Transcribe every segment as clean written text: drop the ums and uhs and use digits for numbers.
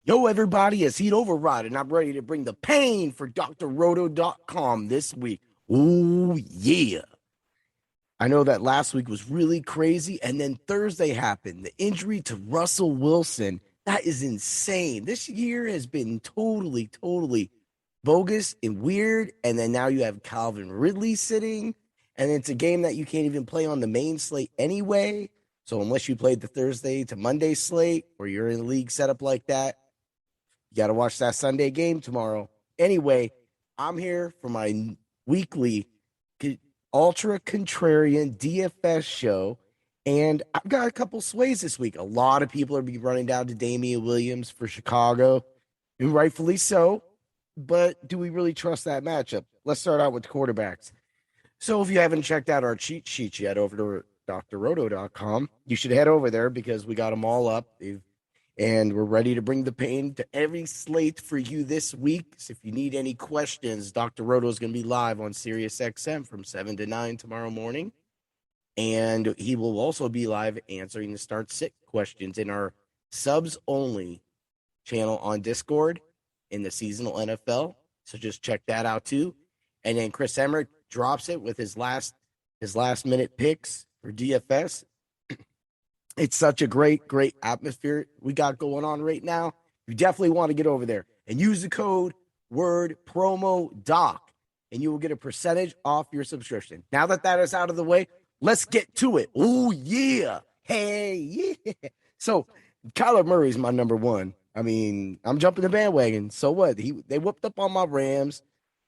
Yo, everybody, it's Heat Override, and I'm ready to bring the pain for drroto.com this week. Oh, yeah. I know that last week was really crazy, and then Thursday happened. The injury to Russell Wilson. That is insane. This year has been totally bogus and weird. And then now you have Calvin Ridley sitting, and it's a game that you can't even play on the main slate anyway. So, unless you played the Thursday to Monday slate or you're in a league setup like that, you got to watch that Sunday game tomorrow. Anyway, I'm here for my weekly ultra contrarian DFS show, and I've got a couple sways this week. A lot of people are be running down to Damian Williams for Chicago, and rightfully so. But do we really trust that matchup? Let's start out with the quarterbacks. So if you haven't checked out our cheat sheets yet over to drroto.com, you should head over there because we got them all up. And we're ready to bring the pain to every slate for you this week. So if you need any questions, Dr. Roto is going to be live on Sirius XM from 7 to 9 tomorrow morning. And he will also be live answering the start sit questions in our subs only channel on Discord in the seasonal NFL. So just check that out too. And then Chris Emmerich drops it with his last minute picks for DFS. It's such a great atmosphere we got going on right now. You definitely want to get over there and use the code word promo doc, and you will get a percentage off your subscription. Now that is out of the way, let's get to it. Oh, yeah. Hey, yeah. So Kyler Murray's my number one. I mean, I'm jumping the bandwagon. So what? They whooped up on my Rams.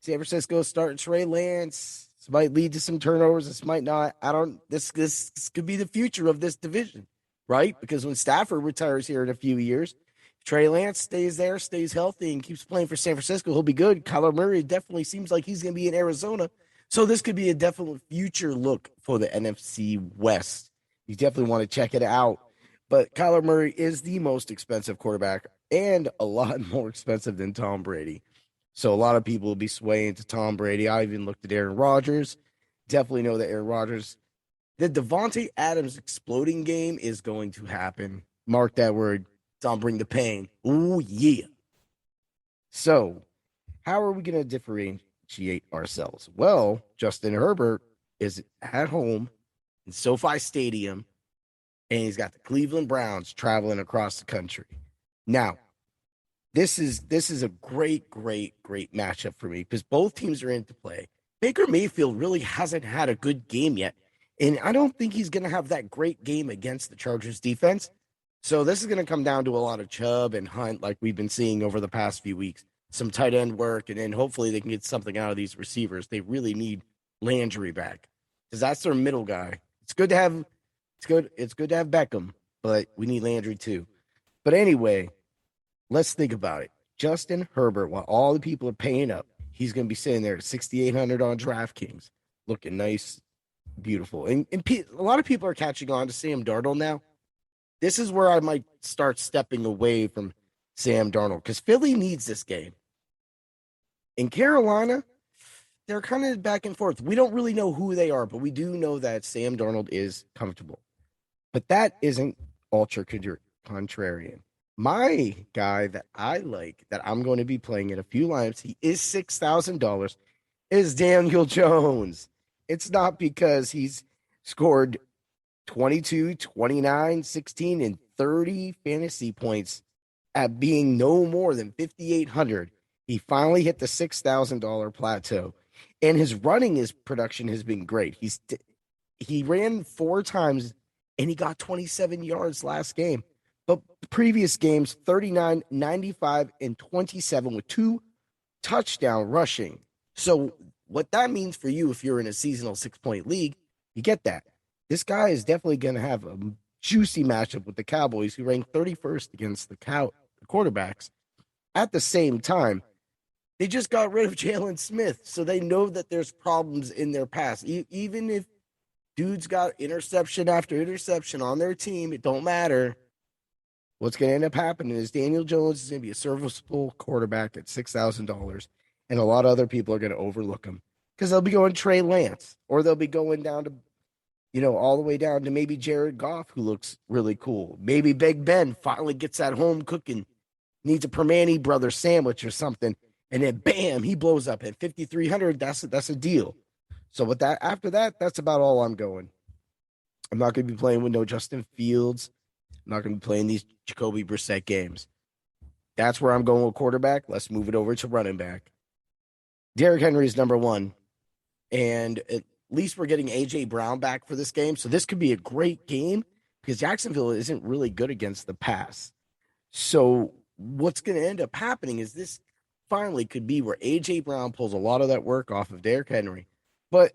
San Francisco starting Trey Lance. This might lead to some turnovers. This might not. This could be the future of this division, right? Because when Stafford retires here in a few years, Trey Lance stays there, stays healthy, and keeps playing for San Francisco, he'll be good. Kyler Murray definitely seems like he's going to be in Arizona. So this could be a definite future look for the NFC West. You definitely want to check it out. But Kyler Murray is the most expensive quarterback and a lot more expensive than Tom Brady. So a lot of people will be swaying to Tom Brady. I even looked at Aaron Rodgers. Definitely know that Aaron Rodgers, the Davonte Adams exploding game is going to happen. Mark that word. Don't bring the pain. Oh, yeah. So how are we going to differentiate ourselves? Well, Justin Herbert is at home in SoFi Stadium, and he's got the Cleveland Browns traveling across the country. Now, this is a great matchup for me because both teams are into play. Baker Mayfield really hasn't had a good game yet, and I don't think he's going to have that great game against the Chargers defense. So this is going to come down to a lot of Chubb and Hunt like we've been seeing over the past few weeks. Some tight end work, and then hopefully they can get something out of these receivers. They really need Landry back because that's their middle guy. It's good to have Beckham, but we need Landry too. But anyway, let's think about it. Justin Herbert, while all the people are paying up, he's going to be sitting there at 6,800 on DraftKings, looking nice, beautiful. And a lot of people are catching on to Sam Darnold now. This is where I might start stepping away from Sam Darnold because Philly needs this game. In Carolina, they're kind of back and forth. We don't really know who they are, but we do know that Sam Darnold is comfortable. But that isn't ultra contrarian. My guy that I like, that I'm going to be playing in a few lineups, he is $6,000, is Daniel Jones. It's not because he's scored 22, 29, 16, and 30 fantasy points at being no more than 5,800. He finally hit the $6,000 plateau, and his production has been great. He ran 4 times, and he got 27 yards last game. But previous games, 39, 95, and 27 with 2 touchdown rushing. So what that means for you if you're in a seasonal 6-point league, you get that. This guy is definitely going to have a juicy matchup with the Cowboys, who ranked 31st against the quarterbacks. At the same time, they just got rid of Jalen Smith, so they know that there's problems in their pass. Even if dudes got interception after interception on their team, it don't matter. What's going to end up happening is Daniel Jones is going to be a serviceable quarterback at $6,000, and a lot of other people are going to overlook him because they'll be going Trey Lance, or they'll be going down to, all the way down to maybe Jared Goff, who looks really cool. Maybe Big Ben finally gets that home cooking needs a Permane brother sandwich or something, and then bam, he blows up at 5,300. That's a deal. So with that, after that, that's about all I'm going. I'm not going to be playing with no Justin Fields. I'm not going to be playing these Jacoby Brissett games. That's where I'm going with quarterback. Let's move it over to running back. Derrick Henry is number one, and at least we're getting AJ Brown back for this game. So this could be a great game because Jacksonville isn't really good against the pass. So what's going to end up happening is this finally could be where AJ Brown pulls a lot of that work off of Derrick Henry. But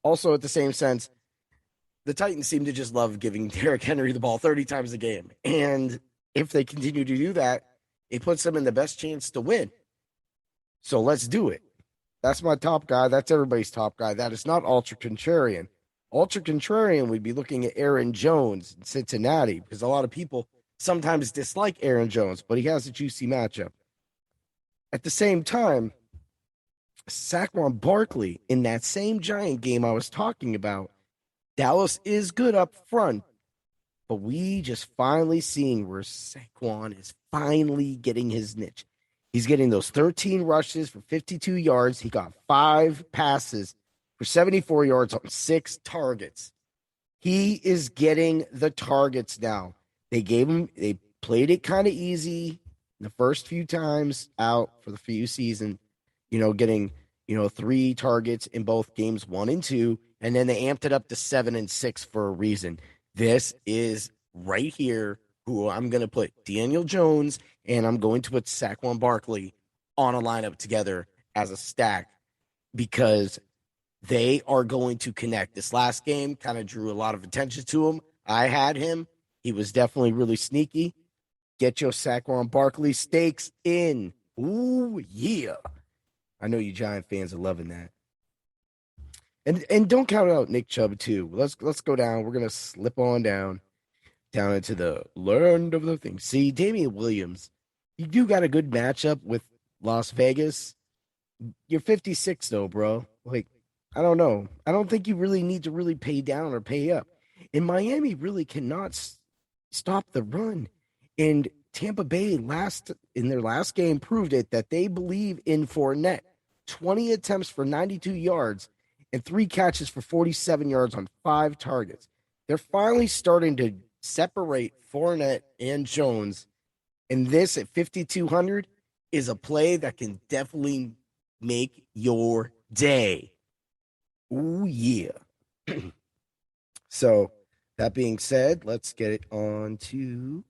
also at the same sense, the Titans seem to just love giving Derrick Henry the ball 30 times a game. And if they continue to do that, it puts them in the best chance to win. So let's do it. That's my top guy. That's everybody's top guy. That is not Ultra Contrarian. Ultra Contrarian would be looking at Aaron Jones in Cincinnati because a lot of people sometimes dislike Aaron Jones, but he has a juicy matchup. At the same time, Saquon Barkley in that same Giant game I was talking about, Dallas is good up front, but we just finally seeing where Saquon is finally getting his niche. He's getting those 13 rushes for 52 yards. He got 5 passes for 74 yards on 6 targets. He is getting the targets now. They played it kind of easy the first few times out for the few season, getting, 3 targets in both games 1 and 2. And then they amped it up to 7 and 6 for a reason. This is right here who I'm going to put Daniel Jones and I'm going to put Saquon Barkley on a lineup together as a stack because they are going to connect. This last game kind of drew a lot of attention to him. I had him. He was definitely really sneaky. Get your Saquon Barkley stakes in. Ooh, yeah. I know you Giant fans are loving that. And don't count out Nick Chubb too. Let's go down. We're gonna slip on down into the land of the thing. See, Damian Williams, you do got a good matchup with Las Vegas. You're 56 though, bro. Like, I don't know. I don't think you really need to really pay down or pay up. And Miami really cannot stop the run. And Tampa Bay in their last game proved it that they believe in Fournette. 20 attempts for 92 yards and 3 catches for 47 yards on 5 targets. They're finally starting to separate Fournette and Jones. And this at 5,200 is a play that can definitely make your day. Ooh, yeah. So, that being said, let's get it on to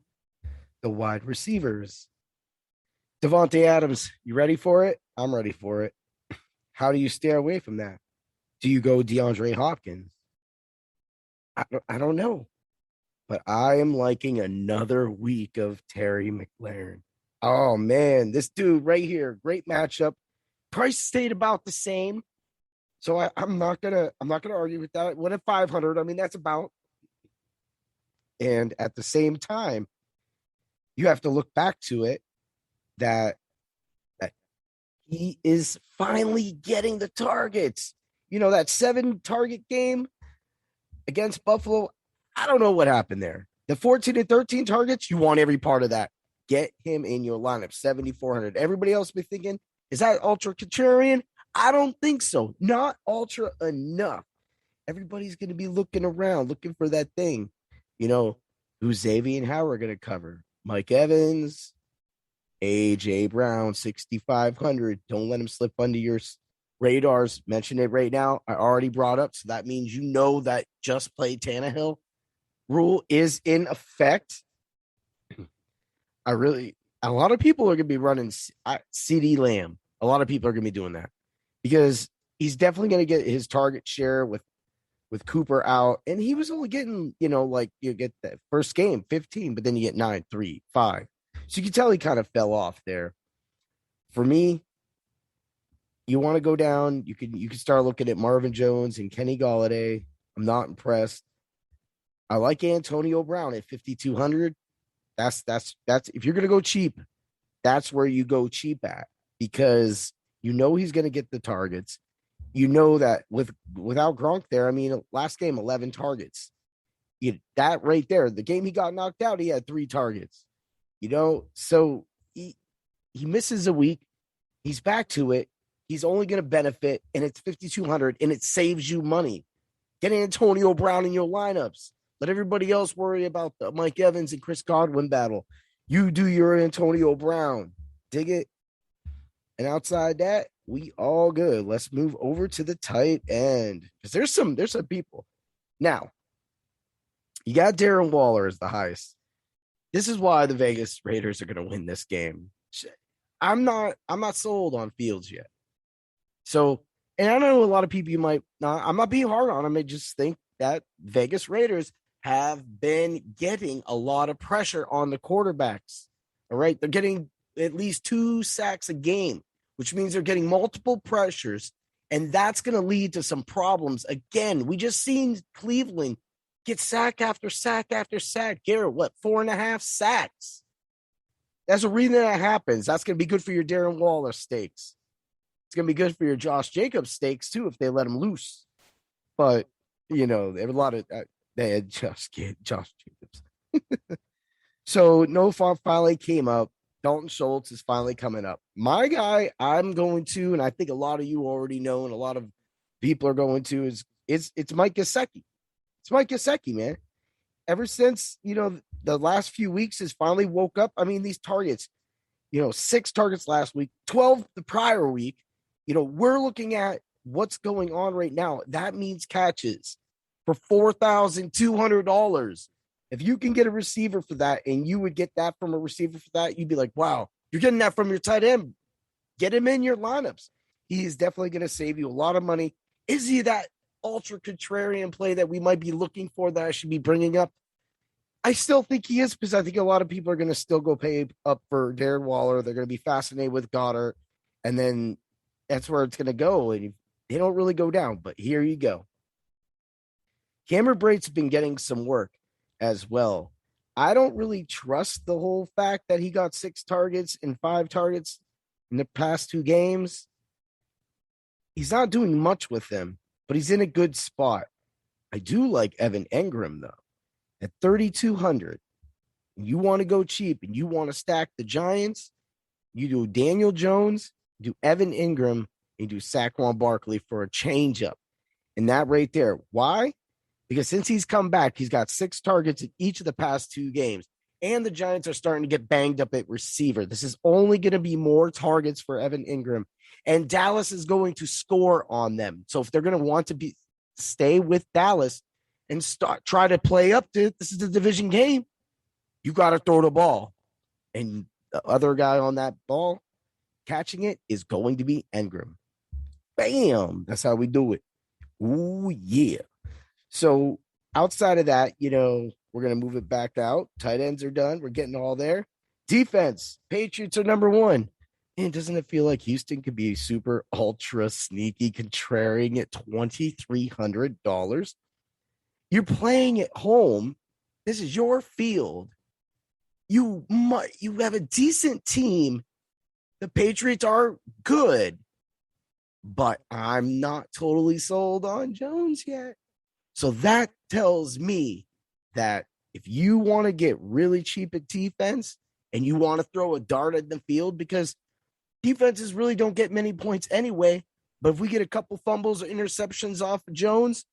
the wide receivers. Davonte Adams, you ready for it? I'm ready for it. How do you stay away from that? Do you go DeAndre Hopkins? I don't know. But I am liking another week of Terry McLaurin. Oh man, this dude right here, great matchup. Price stayed about the same. So I'm not gonna argue with that. What at 500? I mean, that's about. And at the same time, you have to look back to it that he is finally getting the targets. That 7 target game against Buffalo, I don't know what happened there. The 14 and 13 targets, you want every part of that. Get him in your lineup, 7,400. Everybody else be thinking, is that ultra contrarian? I don't think so. Not ultra enough. Everybody's going to be looking around, looking for that thing. Who's Xavier and Howard going to cover? Mike Evans, AJ Brown, 6,500. Don't let him slip under your radars. Mention it right now. I already brought up, so that means that just play Tannehill rule is in effect. A lot of people are going to be running CD Lamb. A lot of people are going to be doing that because he's definitely going to get his target share with Cooper out. And he was only getting, you get that first game, 15, but then you get 9, 3, 5. So you can tell he kind of fell off there. For me, you want to go down, you can start looking at Marvin Jones and Kenny Golladay. I'm not impressed. I like Antonio Brown at 5,200. That's if you're going to go cheap, that's where you go cheap at because he's going to get the targets. That without Gronk there, I mean, last game 11 targets. That right there, the game he got knocked out, he had 3 targets. So he misses a week. He's back to it. He's only going to benefit, and it's 5,200, and it saves you money. Get Antonio Brown in your lineups. Let everybody else worry about the Mike Evans and Chris Godwin battle. You do your Antonio Brown. Dig it? And outside that, we all good. Let's move over to the tight end. Because there's some people. Now, you got Darren Waller as the highest. This is why the Vegas Raiders are going to win this game. I'm not sold on Fields yet. So, and I know a lot of people you might not, I'm not being hard on them. I just think that Vegas Raiders have been getting a lot of pressure on the quarterbacks. All right. They're getting at least 2 sacks a game, which means they're getting multiple pressures. And that's going to lead to some problems. Again, we just seen Cleveland get sack after sack after sack. Garrett, 4.5 sacks? That's a reason that happens. That's going to be good for your Darren Waller stakes. It's going to be good for your Josh Jacobs stakes, too, if they let him loose. But, they have a lot of they had Josh Jacobs. So, no Font finally came up. Dalton Schultz is finally coming up. My guy, I'm going to, and I think a lot of you already know, and a lot of people are going to, it's Mike Gesicki. It's Mike Gesicki, man. Ever since, the last few weeks has finally woke up. I mean, these targets, 6 targets last week, 12 the prior week. We're looking at what's going on right now. That means catches for $4,200. If you can get a receiver for that, and you would get that from a receiver for that, you'd be like, wow, you're getting that from your tight end. Get him in your lineups. He is definitely going to save you a lot of money. Is he that ultra contrarian play that we might be looking for that I should be bringing up? I still think he is, because I think a lot of people are going to still go pay up for Darren Waller. They're going to be fascinated with Goddard, and then that's where it's going to go. And they don't really go down, but here you go. Cameron Brate's been getting some work as well. I don't really trust the whole fact that he got 6 targets and 5 targets in the past 2 games. He's not doing much with them, but he's in a good spot. I do like Evan Engram, though. At 3,200, you want to go cheap and you want to stack the Giants, you do Daniel Jones, do Evan Engram, and you do Saquon Barkley for a change-up. And that right there. Why? Because since he's come back, he's got 6 targets in each of the past 2 games. And the Giants are starting to get banged up at receiver. This is only going to be more targets for Evan Engram. And Dallas is going to score on them. So if they're going to want to stay with Dallas and try to play up to this is the division game, you got to throw the ball. And the other guy on that ball catching it is going to be Engram. Bam! That's how we do it. Ooh, yeah. So outside of that, we're going to move it back out. Tight ends are done. We're getting all there. Defense, Patriots are number 1. And doesn't it feel like Houston could be super ultra sneaky contrarian at $2,300? You're playing at home. This is your field. You have a decent team. The Patriots are good, but I'm not totally sold on Jones yet. So that tells me that if you want to get really cheap at defense and you want to throw a dart at the field, because defenses really don't get many points anyway, but if we get a couple fumbles or interceptions off of Jones,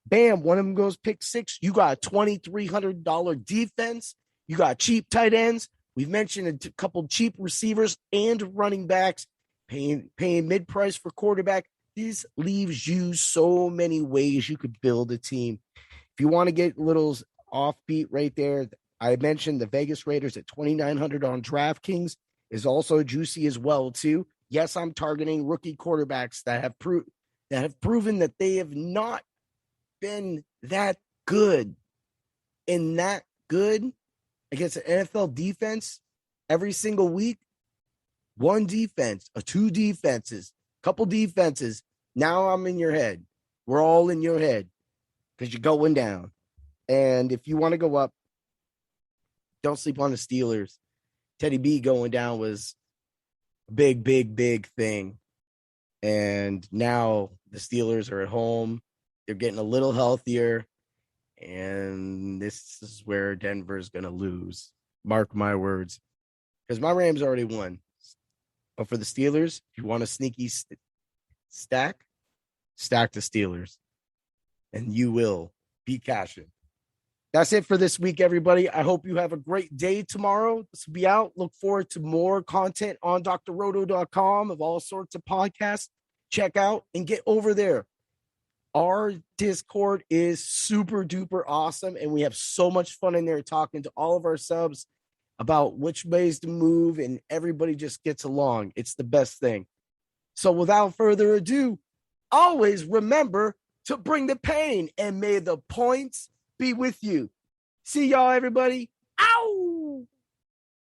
bam, one of them goes pick 6. You got a $2,300 defense. You got cheap tight ends. We've mentioned a couple cheap receivers and running backs, paying mid-price for quarterback. This leaves you so many ways you could build a team. If you want to get a little offbeat right there, I mentioned the Vegas Raiders at 2,900 on DraftKings is also juicy as well, too. Yes, I'm targeting rookie quarterbacks that have proven that they have not been that good and that good against an NFL defense every single week. One defense, 2 defenses, couple defenses. Now I'm in your head. We're all in your head because you're going down. And if you want to go up, don't sleep on the Steelers. Teddy B going down was a big, big, big thing. And now the Steelers are at home. They're getting a little healthier. And this is where Denver's going to lose. Mark my words. because my Rams already won. But for the Steelers, if you want a sneaky stack the Steelers, and you will be cashing. That's it for this week, everybody. I hope you have a great day tomorrow. This will be out. Look forward to more content on drroto.com of all sorts of podcasts. Check out and get over there. Our Discord is super duper awesome, and we have so much fun in there talking to all of our subs about which ways to move, and everybody just gets along. It's the best thing. So without further ado, always remember to bring the pain, and may the points be with you. See y'all, everybody.